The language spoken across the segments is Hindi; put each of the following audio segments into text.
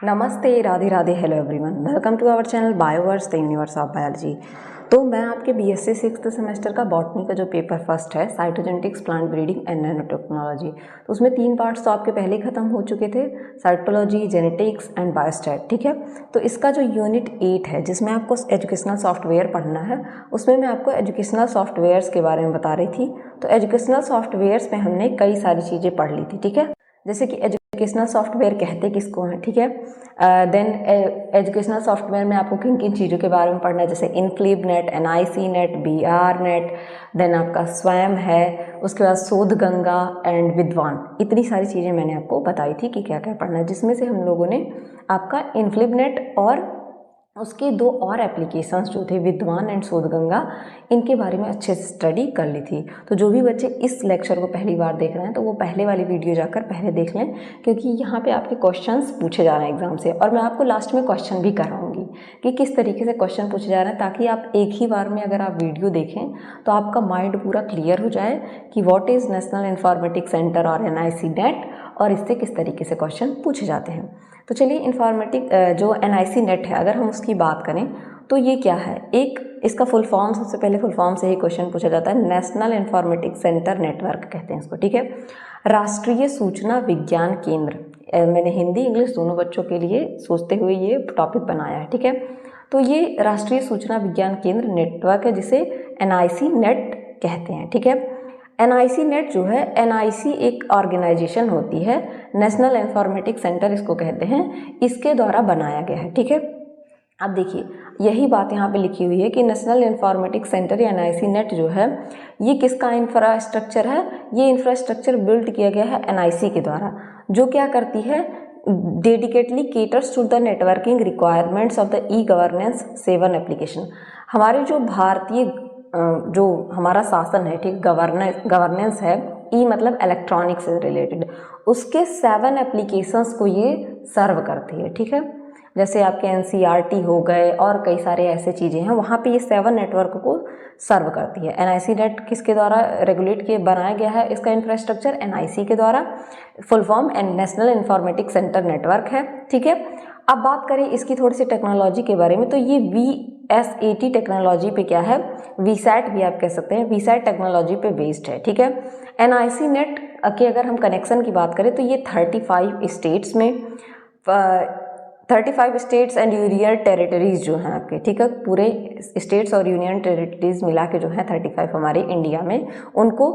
नमस्ते, Radhe Radhe, hello everyone, welcome to our channel Bioverse the universe of biology. तो मैं आपके बीएससी 6th सेमेस्टर का बॉटनी का जो पेपर फर्स्ट है, cytogenetics, plant breeding and nanotechnology, तो उसमें 3 पार्ट्स तो आपके पहले ही खत्म हो चुके थे, साइटोलॉजी, जेनेटिक्स एंड बायोस्टैट। ठीक है, तो इसका जो यूनिट 8 है जिसमें आपको एजुकेशनल सॉफ्टवेयर पढ़ना है, उसमें मैं आपको एजुकेशनल सॉफ्टवेयर्स के बारे में बता रही थी। तो एजुकेशनल सॉफ्टवेयर्स में हमने कई सारी चीज़ें पढ़ ली थी। ठीक है, जैसे कि एजुकेशनल सॉफ्टवेयर कहते किसको हैं। ठीक है, देन एजुकेशनल सॉफ्टवेयर में आपको किन किन चीज़ों के बारे में पढ़ना है, जैसे INFLIBNET, NIC net, BR net, then आपका स्वयं है, उसके बाद शोध गंगा एंड विद्वान। इतनी सारी चीज़ें मैंने आपको बताई थी कि क्या क्या पढ़ना है, जिसमें से हम लोगों ने आपका इनफ्लिब नेट और उसके 2 और एप्लीकेशंस जो थे, विद्वान एंड शोध गंगा, इनके बारे में अच्छे से स्टडी कर ली थी। तो जो भी बच्चे इस लेक्चर को पहली बार देख रहे हैं तो वो पहले वाली वीडियो जाकर पहले देख लें, क्योंकि यहाँ पे आपके क्वेश्चंस पूछे जा रहे हैं एग्जाम से, और मैं आपको लास्ट में क्वेश्चन भी कराऊंगी कि किस तरीके से क्वेश्चन पूछे जा रहे हैं, ताकि आप एक ही बार में अगर आप वीडियो देखें तो आपका माइंड पूरा क्लियर हो जाए कि what is national informatics centre और एनआईसी नेट, और इससे किस तरीके से क्वेश्चन पूछे जाते हैं। तो चलिए, इन्फॉर्मेटिक जो एनआईसी नेट है, अगर हम उसकी बात करें तो ये क्या है, एक इसका फुल फॉर्म, सबसे पहले फुल फॉर्म से ही क्वेश्चन पूछा जाता है। नेशनल इंफॉर्मेटिक्स सेंटर नेटवर्क कहते हैं इसको। ठीक है, राष्ट्रीय सूचना विज्ञान केंद्र। मैंने हिंदी इंग्लिश दोनों बच्चों के लिए सोचते हुए ये टॉपिक बनाया है। ठीक है, तो ये राष्ट्रीय सूचना विज्ञान केंद्र नेटवर्क है, जिसे एनआईसी नेट कहते हैं। ठीक है, एनआईसी नेट जो है, एनआईसी एक ऑर्गेनाइजेशन होती है, नेशनल इंफॉर्मेटिक्स सेंटर इसको कहते हैं, इसके द्वारा बनाया गया है। ठीक है, अब देखिए यही बात यहाँ पे लिखी हुई है कि नेशनल इंफॉर्मेटिक्स सेंटर या एनआईसी नेट जो है, ये किसका इंफ्रास्ट्रक्चर है, ये इंफ्रास्ट्रक्चर बिल्ड किया गया है एनआईसी के द्वारा, जो क्या करती है, dedicatedly caters to the networking requirements of the e governance 7 application. हमारे जो भारतीय जो हमारा शासन है, ठीक, गवर्नेंस है, ई मतलब इलेक्ट्रॉनिक्स से रिलेटेड, उसके 7 एप्लीकेशंस को ये सर्व करती है। ठीक है, जैसे आपके एनसीईआरटी हो गए और कई सारे ऐसे चीज़ें हैं, वहाँ पे ये 7 नेटवर्क को सर्व करती है। एनआईसी नेट किसके द्वारा रेगुलेट किए बनाया गया है, इसका इंफ्रास्ट्रक्चर एनआईसी के द्वारा, full form national informatics centre network है। ठीक है, अब बात करें इसकी थोड़ी सी टेक्नोलॉजी के बारे में, तो ये VSAT टेक्नोलॉजी पे क्या है, VSAT भी आप कह सकते हैं, VSAT टेक्नोलॉजी पे बेस्ड है। ठीक है, एनआईसी नेट के अगर हम कनेक्शन की बात करें तो ये 35 स्टेट्स में 35 स्टेट्स एंड यूनियन टेरिटरीज जो हैं आपके, ठीक है, पूरे स्टेट्स और यूनियन टेरिटरीज मिला के जो है 35 हमारे इंडिया में, उनको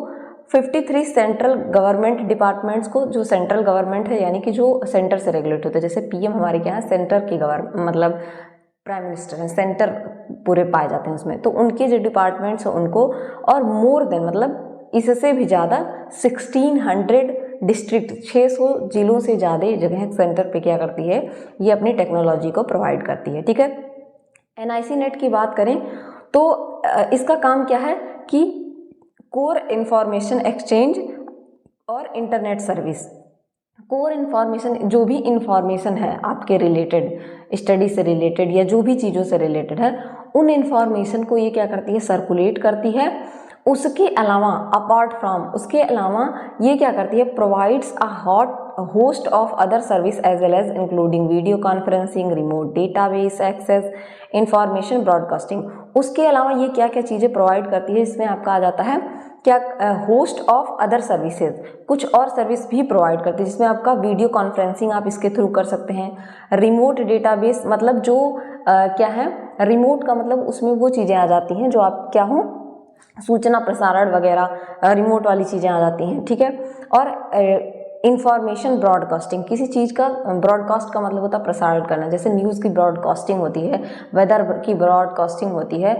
53 सेंट्रल गवर्नमेंट डिपार्टमेंट्स को, जो सेंट्रल गवर्नमेंट है यानी कि जो सेंटर से रेगुलेट होते हैं, जैसे पीएम हमारे क्या है, सेंटर की मतलब प्राइम मिनिस्टर हैं, सेंटर पूरे पाए जाते हैं उसमें, तो उनके जो डिपार्टमेंट्स हैं उनको, और मोर देन मतलब इससे भी ज़्यादा 1600 डिस्ट्रिक्ट, 600 जिलों से ज़्यादा जगह सेंटर पे क्या करती है, ये अपनी टेक्नोलॉजी को प्रोवाइड करती है। ठीक है, एनआईसी नेट की बात करें तो इसका काम क्या है कि कोर इंफॉर्मेशन एक्सचेंज और इंटरनेट सर्विस। कोर इन्फॉर्मेशन, जो भी इंफॉर्मेशन है आपके रिलेटेड, स्टडी से रिलेटेड या जो भी चीज़ों से रिलेटेड है, उन इंफॉर्मेशन को ये क्या करती है, सर्कुलेट करती है। उसके अलावा, अपार्ट फ्रॉम, उसके अलावा ये क्या करती है, provides a host of other service as well as including video conferencing, remote database access, information broadcasting. उसके अलावा ये क्या क्या चीज़ें प्रोवाइड करती है, इसमें आपका आ जाता है क्या, होस्ट ऑफ अदर सर्विसेज, कुछ और सर्विस भी प्रोवाइड करती है, जिसमें आपका वीडियो कॉन्फ्रेंसिंग आप इसके थ्रू कर सकते हैं। रिमोट डेटाबेस मतलब जो क्या है, रिमोट का मतलब उसमें वो चीज़ें आ जाती हैं जो आप क्या हो, सूचना प्रसारण वगैरह, रिमोट वाली चीज़ें आ जाती हैं। ठीक है, और इंफॉर्मेशन ब्रॉडकास्टिंग, किसी चीज़ का ब्रॉडकास्ट का मतलब होता है प्रसारण करना, जैसे न्यूज़ की ब्रॉडकास्टिंग होती है, वेदर की ब्रॉडकास्टिंग होती है,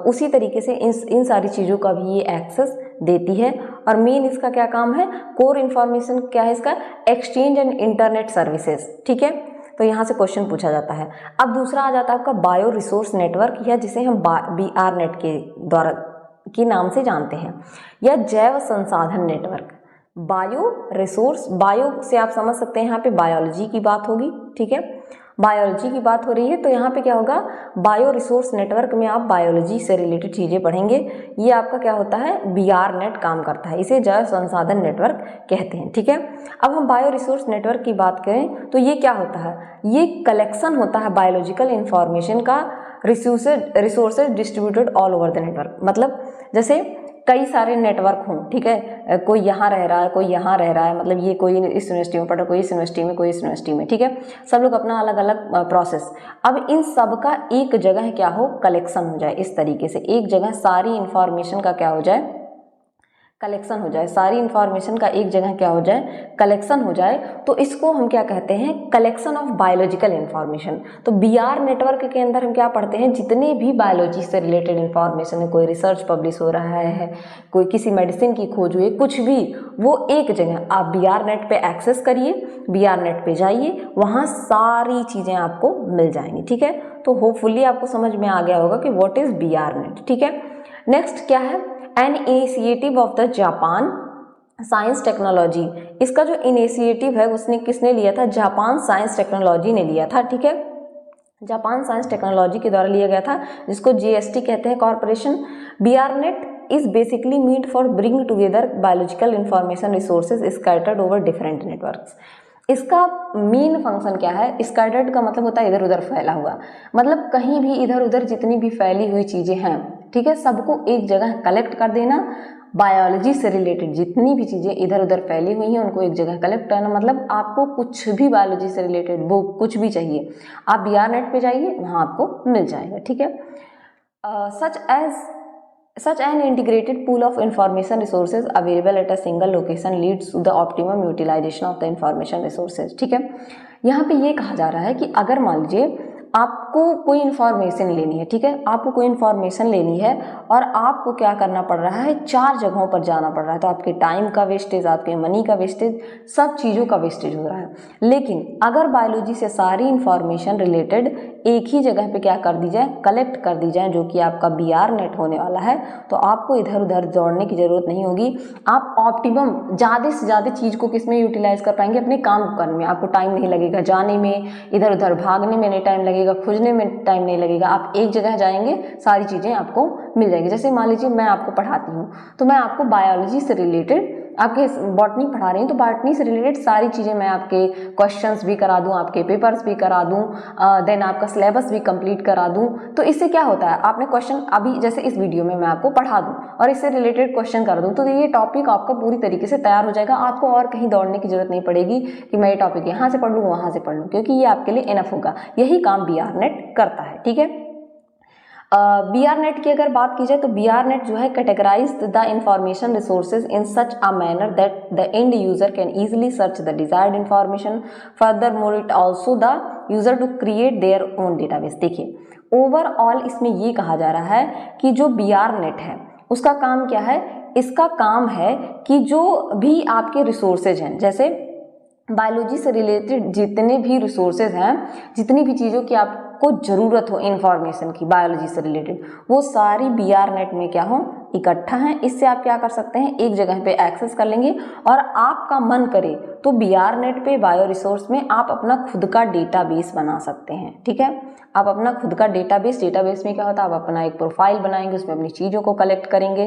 उसी तरीके से इन सारी चीज़ों का भी ये एक्सेस देती है। और मेन इसका क्या काम है, कोर इन्फॉर्मेशन क्या है इसका, एक्सचेंज एंड इंटरनेट सर्विसेज। ठीक है, तो यहाँ से क्वेश्चन पूछा जाता है। अब दूसरा आ जाता है आपका बायो रिसोर्स नेटवर्क, या जिसे हम BR नेट के द्वारा के नाम से जानते हैं, या जैव संसाधन नेटवर्क। बायो रिसोर्स, बायो से आप समझ सकते हैं यहाँ पे बायोलॉजी की बात होगी, ठीक है, बायोलॉजी की बात हो रही है तो यहाँ पे क्या होगा, बायो रिसोर्स नेटवर्क में आप बायोलॉजी से रिलेटेड चीज़ें पढ़ेंगे। ये आपका क्या होता है, BRNet काम करता है, इसे जैव संसाधन नेटवर्क कहते हैं, ठीक है। अब हम बायो रिसोर्स नेटवर्क की बात करें तो ये क्या होता है, ये कलेक्शन होता है बायोलॉजिकल इंफॉर्मेशन का, resources distributed all over the network. मतलब जैसे कई सारे नेटवर्क हों, ठीक है, कोई यहाँ रह रहा है, कोई यहाँ रह रहा है, मतलब ये कोई इस यूनिवर्सिटी में पढ़ रहा है, कोई इस यूनिवर्सिटी में, कोई इस यूनिवर्सिटी में, ठीक है, सब लोग अपना अलग अलग प्रोसेस। अब इन सब का एक जगह क्या हो, कलेक्शन हो जाए, इस तरीके से एक जगह सारी इंफॉर्मेशन का क्या हो जाए, कलेक्शन हो जाए, सारी इंफॉर्मेशन का एक जगह क्या हो जाए, कलेक्शन हो जाए, तो इसको हम क्या कहते हैं, कलेक्शन ऑफ बायोलॉजिकल इंफॉर्मेशन। तो BR नेटवर्क के अंदर हम क्या पढ़ते हैं, जितने भी बायोलॉजी से रिलेटेड इंफॉर्मेशन है, कोई रिसर्च पब्लिश हो रहा है, कोई किसी मेडिसिन की खोज हुई, कुछ भी, वो एक जगह आप BRNet पे एक्सेस करिए, BRNet पे जाइए, वहाँ सारी चीज़ें आपको मिल जाएंगी, ठीक है। तो होपफुली आपको समझ में आ गया होगा कि व्हाट इज BRNet, ठीक है। नेक्स्ट क्या है, an initiative of the Japan science technology. इसका जो इनिशिएटिव है उसने किसने लिया था, जापान साइंस टेक्नोलॉजी ने लिया था, ठीक है, जापान साइंस टेक्नोलॉजी के द्वारा लिया गया था, जिसको JST कहते हैं corporation. BRNet is basically meant for bring together biological information resources scattered over different networks. इसका मेन फंक्शन क्या है, स्कैटर्ड का मतलब होता है इधर उधर फैला हुआ, मतलब कहीं भी इधर उधर जितनी भी फैली हुई चीज़ें हैं, ठीक है, सबको एक जगह कलेक्ट कर देना। बायोलॉजी से रिलेटेड जितनी भी चीज़ें इधर उधर फैली हुई हैं उनको एक जगह कलेक्ट करना, मतलब आपको कुछ भी बायोलॉजी से रिलेटेड वो कुछ भी चाहिए, आप BRNet पे जाइए, वहाँ आपको मिल जाएगा, ठीक है। Such an integrated pool of information resources available at a single location leads to the optimum utilization of the information resources, ठीक है। यहाँ पे ये कहा जा रहा है कि अगर मान लीजिए आपको कोई इन्फॉर्मेशन लेनी है, ठीक है, आपको कोई इन्फॉर्मेशन लेनी है और आपको क्या करना पड़ रहा है, 4 जगहों पर जाना पड़ रहा है, तो आपके टाइम का वेस्टेज, आपके मनी का वेस्टेज, सब चीज़ों का वेस्टेज हो रहा है। लेकिन अगर बायोलॉजी से सारी इन्फॉर्मेशन रिलेटेड एक ही जगह पे क्या कर दी जाए, कलेक्ट कर दी जाए, जो कि आपका BRNet होने वाला है, तो आपको इधर उधर दौड़ने की ज़रूरत नहीं होगी। आप ऑप्टिमम ज़्यादा से ज़्यादा चीज़ को किस में यूटिलाइज कर पाएंगे, अपने काम करने में। आपको टाइम नहीं लगेगा जाने में, इधर उधर भागने में नहीं टाइम लगेगा, खोजने में टाइम नहीं लगेगा, आप एक जगह जाएंगे, सारी चीज़ें आपको मिल जाएगी। जैसे मान लीजिए मैं आपको पढ़ाती हूँ, तो मैं आपको बायोलॉजी से रिलेटेड, आपके बॉटनी पढ़ा रही हूँ तो बॉटनी से रिलेटेड सारी चीज़ें मैं आपके क्वेश्चंस भी करा दूँ, आपके पेपर्स भी करा दूँ, देन आपका सिलेबस भी कंप्लीट करा दूँ। तो इससे क्या होता है, आपने क्वेश्चन अभी जैसे इस वीडियो में मैं आपको पढ़ा दूँ और इससे रिलेटेड क्वेश्चन करा दूँ, तो ये टॉपिक आपका पूरी तरीके से तैयार हो जाएगा। आपको और कहीं दौड़ने की जरूरत नहीं पड़ेगी कि मैं ये टॉपिक यहाँ से पढ़ लूँ, वहाँ से पढ़ लूँ, क्योंकि ये आपके लिए इनफ होगा। यही काम BRNet करता है, ठीक है। BRNet की अगर बात की जाए तो BRNet जो है categorise the information resources in such a manner that the end user can easily search the desired information. Furthermore it also the user to create their own database. देखिए ओवरऑल इसमें ये कहा जा रहा है कि जो BRNet है उसका काम क्या है, इसका काम है कि जो भी आपके रिसोर्सेज हैं, जैसे बायोलॉजी से रिलेटेड जितने भी रिसोर्सेज हैं, जितनी भी चीज़ों की आपको ज़रूरत हो इंफॉर्मेशन की बायोलॉजी से रिलेटेड, वो सारी BRNet में क्या हो, इकट्ठा हैं। इससे आप क्या कर सकते हैं, एक जगह पे एक्सेस कर लेंगे और आपका मन करे तो BRNet पे बायो रिसोर्स में आप अपना खुद का डेटाबेस बना सकते हैं, ठीक है। आप अपना खुद का डेटाबेस में क्या होता है, आप अपना एक प्रोफाइल बनाएंगे, उसमें अपनी चीज़ों को कलेक्ट करेंगे।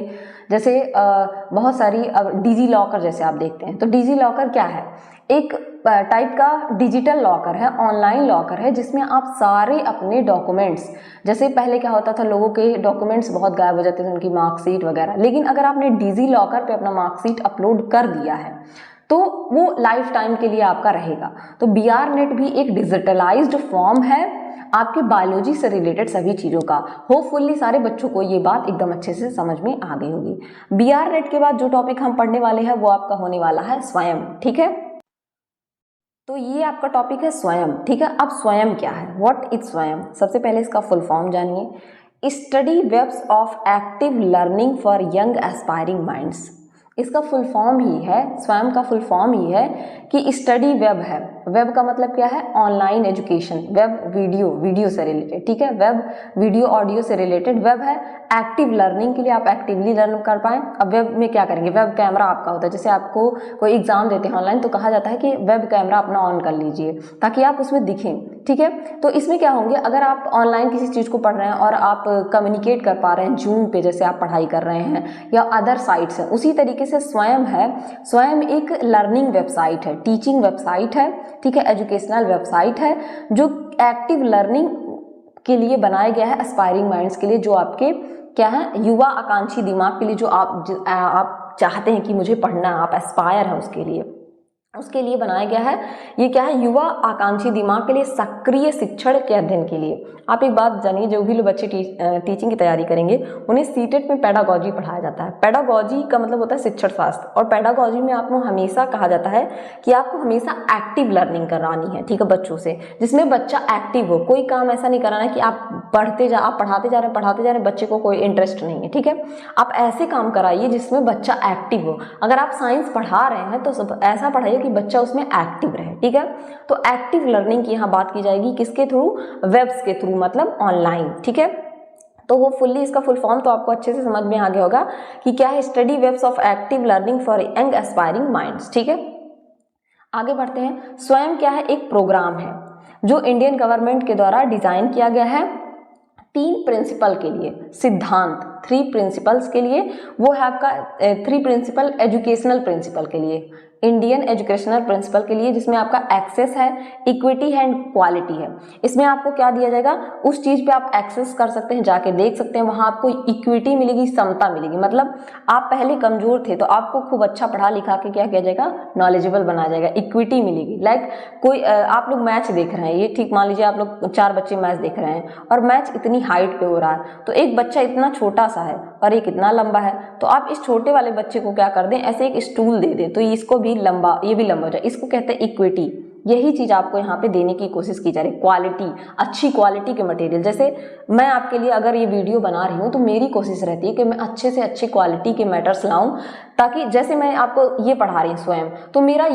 जैसे बहुत सारी अब डिजी लॉकर जैसे आप देखते हैं, तो डिजी लॉकर क्या है, एक टाइप का डिजिटल लॉकर है, ऑनलाइन लॉकर है, जिसमें आप सारे अपने डॉक्यूमेंट्स, जैसे पहले क्या होता था लोगों के डॉक्यूमेंट्स बहुत गायब हो जाते थे, उनकी मार्कशीट वगैरह, लेकिन अगर आपने डिजी लॉकर पे अपना मार्कशीट अपलोड कर दिया है तो वो लाइफ टाइम के लिए आपका रहेगा। तो BRNet भी एक डिजिटलाइज्ड फॉर्म है आपके बायोलॉजी से रिलेटेड सभी चीज़ों का। होपफुली सारे बच्चों को ये बात एकदम अच्छे से समझ में आ गई होगी। BRNet के बाद जो टॉपिक हम पढ़ने वाले हैं वो आपका होने वाला है स्वयं, ठीक है। तो ये आपका टॉपिक है स्वयं, ठीक है। अब स्वयं क्या है, व्हाट इज स्वयं? सबसे पहले इसका फुल फॉर्म जानिए, study webs of active learning for young aspiring minds. इसका फुल फॉर्म ही है, स्वयं का फुल फॉर्म ही है कि स्टडी वेब है, वेब का मतलब क्या है, ऑनलाइन एजुकेशन, वेब वीडियो से रिलेटेड, ठीक है, वेब वीडियो ऑडियो से रिलेटेड। वेब है एक्टिव लर्निंग के लिए, आप एक्टिवली लर्न कर पाएं। अब वेब में क्या करेंगे, वेब कैमरा आपका होता है, जैसे आपको कोई एग्जाम देते हैं ऑनलाइन तो कहा जाता है कि वेब कैमरा अपना ऑन कर लीजिए ताकि आप उसमें दिखें, ठीक है। तो इसमें क्या होंगे, अगर आप ऑनलाइन किसी चीज़ को पढ़ रहे हैं और आप कम्युनिकेट कर पा रहे हैं जूम पे, जैसे आप पढ़ाई कर रहे हैं या अदर साइट्स हैं, उसी तरीके से स्वयं है, स्वयं एक लर्निंग वेबसाइट है, टीचिंग वेबसाइट है, ठीक है, एजुकेशनल वेबसाइट है जो एक्टिव लर्निंग के लिए बनाया गया है, एस्पायरिंग माइंड्स के लिए, जो आपके क्या है, युवा आकांक्षी दिमाग के लिए, जो आप चाहते हैं कि मुझे पढ़ना, आप एस्पायर हैं उसके लिए बनाया गया है। ये क्या है, युवा आकांक्षी दिमाग के लिए, सक्रिय शिक्षण के अध्ययन के लिए। आप एक बात जानिए, जो भी लोग बच्चे टीचिंग की तैयारी करेंगे उन्हें सीटेट में पेडागॉजी पढ़ाया जाता है। पेडागॉजी का मतलब होता है शिक्षण शास्त्र, और पेडागॉजी में आपको हमेशा कहा जाता है कि आपको हमेशा एक्टिव लर्निंग करानी है, ठीक है, बच्चों से, जिसमें बच्चा एक्टिव हो। कोई काम ऐसा नहीं कराना है कि आप पढ़ाते जा रहे हैं, बच्चे को कोई इंटरेस्ट नहीं है, ठीक है। आप ऐसे काम कराइए जिसमें बच्चा एक्टिव हो। अगर आप साइंस पढ़ा रहे हैं तो ऐसा पढ़ाइए कि बच्चा उसमें एक्टिव रहे, ठीक है। तो एक्टिव लर्निंग की यहाँ बात की जाएगी, किसके थ्रू, वेब्स के थ्रू, मतलब ऑनलाइन, ठीक है। तो वो फुल्ली, इसका फुल फॉर्म तो आपको अच्छे से समझ में आ गया होगा कि क्या है, study webs of active learning for young aspiring minds, ठीक है। आगे बढ़ते हैं। स्वयं क्या है, एक प्रोग्राम है जो इंडियन गवर्नमेंट के द्वारा डिजाइन किया गया है 3 प्रिंसिपल के लिए, सिद्धांत 3 प्रिंसिपल्स के लिए। वो है आपका 3 प्रिंसिपल एजुकेशनल प्रिंसिपल के लिए, इंडियन एजुकेशनल प्रिंसिपल के लिए, जिसमें आपका एक्सेस है, इक्विटी है एंड क्वालिटी है। इसमें आपको क्या दिया जाएगा, उस चीज पे आप एक्सेस कर सकते हैं, जाके देख सकते हैं, वहां आपको इक्विटी मिलेगी, समता मिलेगी। मतलब आप पहले कमजोर थे तो आपको खूब अच्छा पढ़ा लिखा के क्या किया जाएगा, नॉलेजेबल बनाया जाएगा, इक्विटी मिलेगी। लाइक कोई आप लोग मैच देख रहे हैं, ये ठीक मान लीजिए आप लोग 4 बच्चे मैच देख रहे हैं और मैच इतनी हाइट पे हो रहा है, तो एक बच्चा इतना छोटा सा है और एक इतना लंबा है, तो आप इस छोटे वाले बच्चे को क्या कर दें, ऐसे एक स्टूल दे दें तो इसको भी लंबा, ये भी लंबा हो जाए। इसको कहते हैं इक्विटी। यही चीज आपको यहाँ पे देने की कोशिश की जा रही है, क्वालिटी, अच्छी क्वालिटी के मटेरियल। जैसे मैं आपके लिए अगर ये वीडियो बना रही हूँ तो मेरी कोशिश रहती है कि मैं अच्छे से अच्छी क्वालिटी के मैटर्स लाऊं, ताकि जैसे मैं आपको ये पढ़ा रही हूँ स्वयं, तो मेरा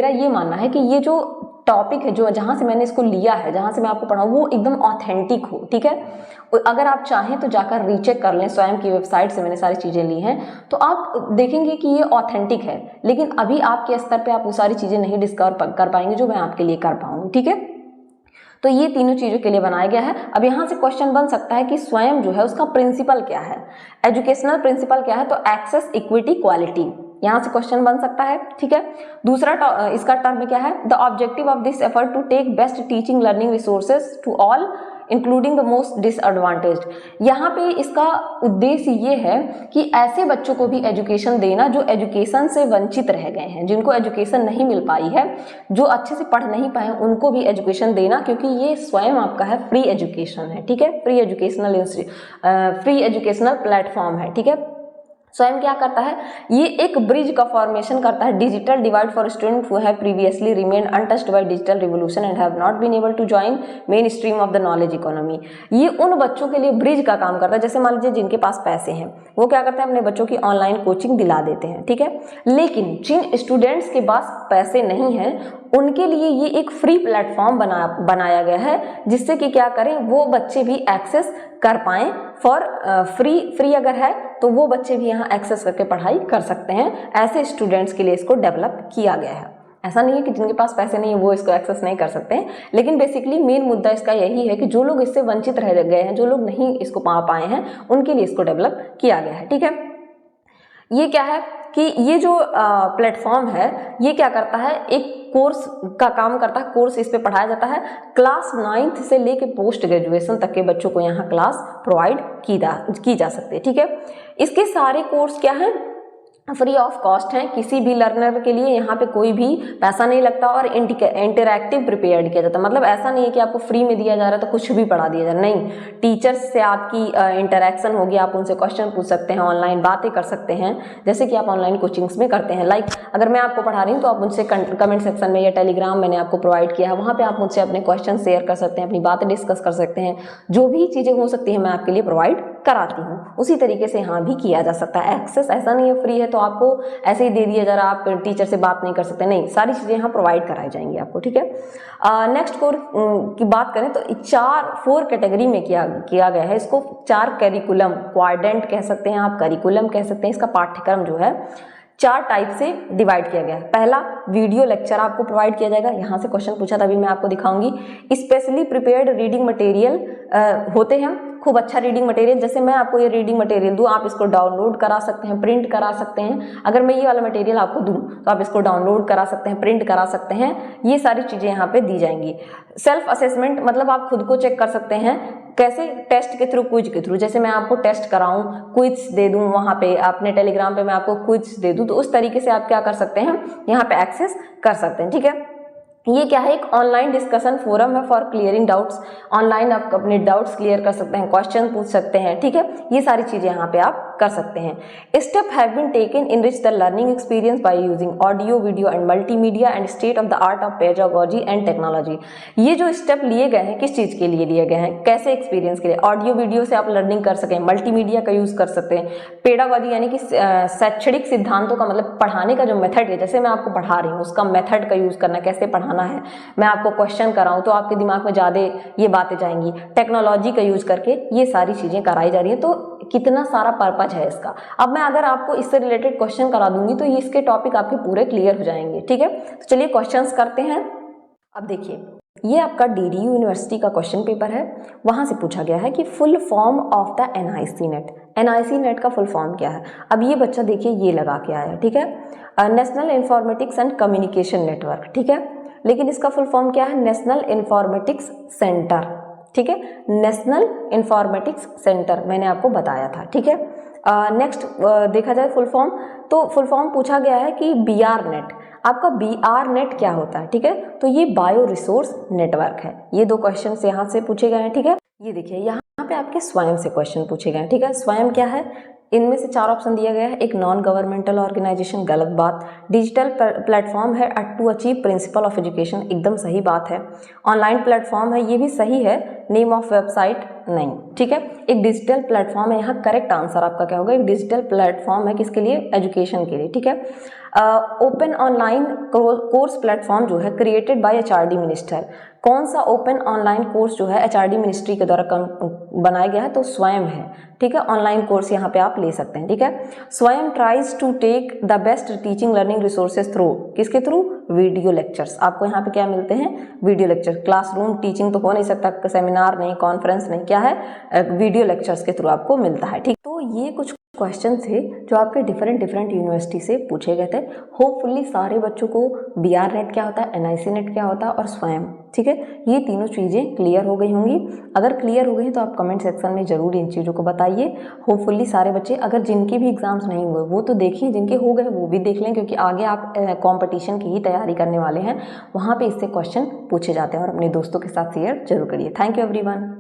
ये मानना है कि ये जो टॉपिक है, जो जहाँ से मैंने इसको लिया है, जहाँ से मैं आपको पढ़ाऊँ, वो एकदम ऑथेंटिक हो, ठीक है। अगर आप चाहें तो जाकर रीचेक कर लें, स्वयं की वेबसाइट से मैंने सारी चीज़ें ली हैं, तो आप देखेंगे कि ये ऑथेंटिक है। लेकिन अभी आपके स्तर पे आप वो सारी चीज़ें नहीं डिस्कवर कर पाएंगे जो मैं आपके लिए कर पाऊंगी, ठीक है। तो ये तीनों चीज़ों के लिए बनाया गया है। अब यहाँ से क्वेश्चन बन सकता है कि स्वयं जो है उसका प्रिंसिपल क्या है, एजुकेशनल प्रिंसिपल क्या है, तो एक्सेस, इक्विटी, क्वालिटी, यहाँ से क्वेश्चन बन सकता है, ठीक है। दूसरा इसका टर्म क्या है, the objective of this effort to take best teaching learning resources to all including the most disadvantaged. यहाँ पे इसका उद्देश्य ये है कि ऐसे बच्चों को भी एजुकेशन देना जो एजुकेशन से वंचित रह गए हैं, जिनको एजुकेशन नहीं मिल पाई है, जो अच्छे से पढ़ नहीं पाए, उनको भी एजुकेशन देना, क्योंकि ये स्वयं आपका है फ्री एजुकेशन है, ठीक है, फ्री एजुकेशनल प्लेटफॉर्म है, ठीक है। स्वयं क्या करता है, ये एक ब्रिज का फॉर्मेशन करता है, digital divide for student who have previously remained untouched by digital revolution and have not been able to join mainstream of the knowledge economy. ये उन बच्चों के लिए ब्रिज का काम करता है, जैसे मान लीजिए जिनके पास पैसे हैं, वो क्या करते हैं, अपने बच्चों की ऑनलाइन कोचिंग दिला देते हैं, ठीक है। लेकिन जिन स्टूडेंट्स के पास पैसे नहीं हैं, उनके लिए ये एक फ्री प्लेटफॉर्म बनाया गया है, जिससे कि क्या करें, वो बच्चे भी एक्सेस कर पाएं फॉर फ्री अगर है तो वो बच्चे भी यहाँ एक्सेस करके पढ़ाई कर सकते हैं। ऐसे स्टूडेंट्स के लिए इसको डेवलप किया गया है। ऐसा नहीं है कि जिनके पास पैसे नहीं है वो इसको एक्सेस नहीं कर सकते हैं, लेकिन बेसिकली मेन मुद्दा इसका यही है कि जो लोग इससे वंचित रह गए हैं, जो लोग नहीं इसको पा पाए हैं, उनके लिए इसको डेवलप किया गया है, ठीक है। ये क्या है कि ये जो प्लेटफॉर्म है, ये क्या करता है, एक कोर्स का काम करता है, कोर्स इस पे पढ़ाया जाता है। क्लास 9th से लेके पोस्ट ग्रेजुएशन तक के बच्चों को यहाँ क्लास प्रोवाइड की जा सकती है, ठीक है। इसके सारे कोर्स क्या है, फ्री ऑफ कॉस्ट है, किसी भी लर्नर के लिए यहाँ पे कोई भी पैसा नहीं लगता, और इंटरैक्टिव प्रिपेयर्ड किया जाता है। मतलब ऐसा नहीं है कि आपको फ्री में दिया जा रहा है तो कुछ भी पढ़ा दिया जा रहा है, नहीं, टीचर्स से आपकी इंटरैक्शन होगी, आप उनसे क्वेश्चन पूछ सकते हैं, ऑनलाइन बातें कर सकते हैं, जैसे कि आप ऑनलाइन कोचिंग्स में करते हैं। लाइक अगर मैं आपको पढ़ा रही हूँ तो आप मुझसे कमेंट सेक्शन में या टेलीग्राम मैंने आपको प्रोवाइड किया है, वहाँ पर आप मुझसे अपने क्वेश्चन शेयर कर सकते हैं, अपनी बातें डिस्कस कर सकते हैं, जो भी चीज़ें हो सकती हैं मैं आपके लिए प्रोवाइड कराती हूँ। उसी तरीके से यहाँ भी किया जा सकता है एक्सेस। ऐसा नहीं है फ्री है तो तो आपको ऐसे ही दे दिया जा रहा, आप टीचर से बात नहीं कर सकते, नहीं, सारी चीज़ें यहाँ प्रोवाइड कराई जाएंगी आपको, ठीक है। नेक्स्ट कोर्स की बात करें तो 4 कैटेगरी में किया गया है इसको। 4 करिकुलम, क्वाड्रेंट कह सकते हैं आप, करिकुलम कह सकते हैं, इसका पाठ्यक्रम जो है 4 टाइप से डिवाइड किया गया है। पहला, वीडियो लेक्चर आपको प्रोवाइड किया जाएगा, यहाँ से क्वेश्चन पूछा था, अभी मैं आपको दिखाऊंगी। स्पेशली प्रिपेयर्ड रीडिंग मटेरियल होते हैं, खूब अच्छा रीडिंग मटेरियल, जैसे मैं आपको ये रीडिंग मटेरियल दूं, आप इसको डाउनलोड करा सकते हैं, प्रिंट करा सकते हैं। अगर मैं ये वाला मटेरियल आपको दूं तो आप इसको डाउनलोड करा सकते हैं, प्रिंट करा सकते हैं, ये सारी चीज़ें यहाँ पे दी जाएंगी। सेल्फ असेसमेंट, मतलब आप खुद को चेक कर सकते हैं, कैसे? टेस्ट के थ्रू, क्विज के थ्रू। जैसे मैं आपको टेस्ट कराऊं, क्विज दे दूं, वहाँ पे अपने टेलीग्राम पे मैं आपको क्विज दे दूं, तो उस तरीके से आप क्या कर सकते हैं, यहाँ पे एक्सेस कर सकते हैं, ठीक है। ये क्या है? एक ऑनलाइन डिस्कशन फोरम है फॉर क्लियरिंग डाउट्स। ऑनलाइन आप अपने डाउट्स क्लियर कर सकते हैं, क्वेश्चन पूछ सकते हैं, ठीक है। ये सारी चीजें यहाँ पे आप कर सकते हैं। Step have been taken enrich the learning experience by using audio, video and multimedia and state of the art of pedagogy and technology. ये जो स्टेप लिए गए हैं, किस चीज के लिए लिए गए हैं? कैसे एक्सपीरियंस के लिए? ऑडियो वीडियो से आप लर्निंग कर सकें, मल्टीमीडिया का यूज कर सकते हैं, पेडागोजी यानी कि शैक्षणिक सिद्धांतों का, मतलब पढ़ाने का जो मेथड है, जैसे मैं आपको पढ़ा रही हूँ उसका मेथड का यूज करना, कैसे पढ़ाना है, मैं आपको क्वेश्चन कराऊं तो आपके दिमाग में ज्यादा ये बातें जाएंगी, टेक्नोलॉजी का यूज करके ये सारी चीजें कराई जा रही है। तो कितना सारा पर्पज है इसका। अब मैं अगर आपको इससे रिलेटेड क्वेश्चन करा दूंगी तो इसके टॉपिक आपके पूरे क्लियर हो जाएंगे, ठीक है। तो चलिए क्वेश्चंस करते हैं। अब देखिए, ये आपका डीडीयू यूनिवर्सिटी का क्वेश्चन पेपर है, वहां से पूछा गया है कि full form of the NIC net. NIC net का फुल फॉर्म क्या है? अब ये बच्चा देखिए ये लगा के आया, ठीक है, national informatics and communication network, ठीक है, लेकिन इसका फुल फॉर्म क्या है? नेशनल इंफॉर्मेटिक्स सेंटर, ठीक है, नेशनल इंफॉर्मेटिक्स सेंटर मैंने आपको बताया था, ठीक है। नेक्स्ट देखा जाए फुल फॉर्म, तो फुल फॉर्म पूछा गया है कि बीआर नेट। आपका बीआर नेट क्या होता है? ठीक है, तो ये बायो रिसोर्स नेटवर्क है। ये 2 क्वेश्चन यहाँ से पूछे गए हैं, ठीक है। ये देखिए यहाँ पे आपके स्वयं से क्वेश्चन पूछे गए हैं, ठीक है। स्वयं क्या है? इनमें से 4 ऑप्शन दिया गया है। एक नॉन गवर्नमेंटल ऑर्गेनाइजेशन, गलत बात। डिजिटल प्लेटफॉर्म है to achieve principle of education, एकदम सही बात है। ऑनलाइन प्लेटफॉर्म है, ये भी सही है। नेम ऑफ वेबसाइट नहीं, ठीक है। एक डिजिटल प्लेटफॉर्म है, यहाँ करेक्ट आंसर आपका क्या होगा? एक डिजिटल प्लेटफॉर्म है, किसके लिए? एजुकेशन के लिए, ठीक है। ओपन ऑनलाइन कोर्स प्लेटफॉर्म जो है क्रिएटेड बाय एचआरडी मिनिस्टर। कौन सा ओपन ऑनलाइन कोर्स जो है एचआरडी मिनिस्ट्री के द्वारा बनाया गया है? तो स्वयं है, ठीक है। ऑनलाइन कोर्स यहाँ पे आप ले सकते हैं, ठीक है। Swayam tries to take the best teaching learning resources through, किसके थ्रू? Video lectures. आपको यहाँ पे क्या मिलते हैं? Video lecture. क्लासरूम टीचिंग तो हो नहीं सकता, सेमिनार नहीं, कॉन्फ्रेंस नहीं, क्या है? वीडियो लेक्चर्स के थ्रू आपको मिलता है, ठीक। तो ये कुछ क्वेश्चन थे जो आपके डिफरेंट यूनिवर्सिटी से पूछे गए थे। होपफुली सारे बच्चों को बीआर नेट क्या होता है, एनआईसी नेट क्या होता है और स्वयं, ठीक है, ये तीनों चीज़ें क्लियर हो गई होंगी। अगर क्लियर हो गई तो आप कमेंट सेक्शन में ज़रूर इन चीज़ों को बताइए। होपफुली सारे बच्चे, अगर जिनके भी एग्जाम्स नहीं हुए वो तो देखिए, जिनके हो गए वो भी देख लें, क्योंकि आगे आप कॉम्पिटिशन की ही तैयारी करने वाले हैं, वहाँ पर इससे क्वेश्चन पूछे जाते हैं। और अपने दोस्तों के साथ शेयर जरूर करिए। Thank you everyone.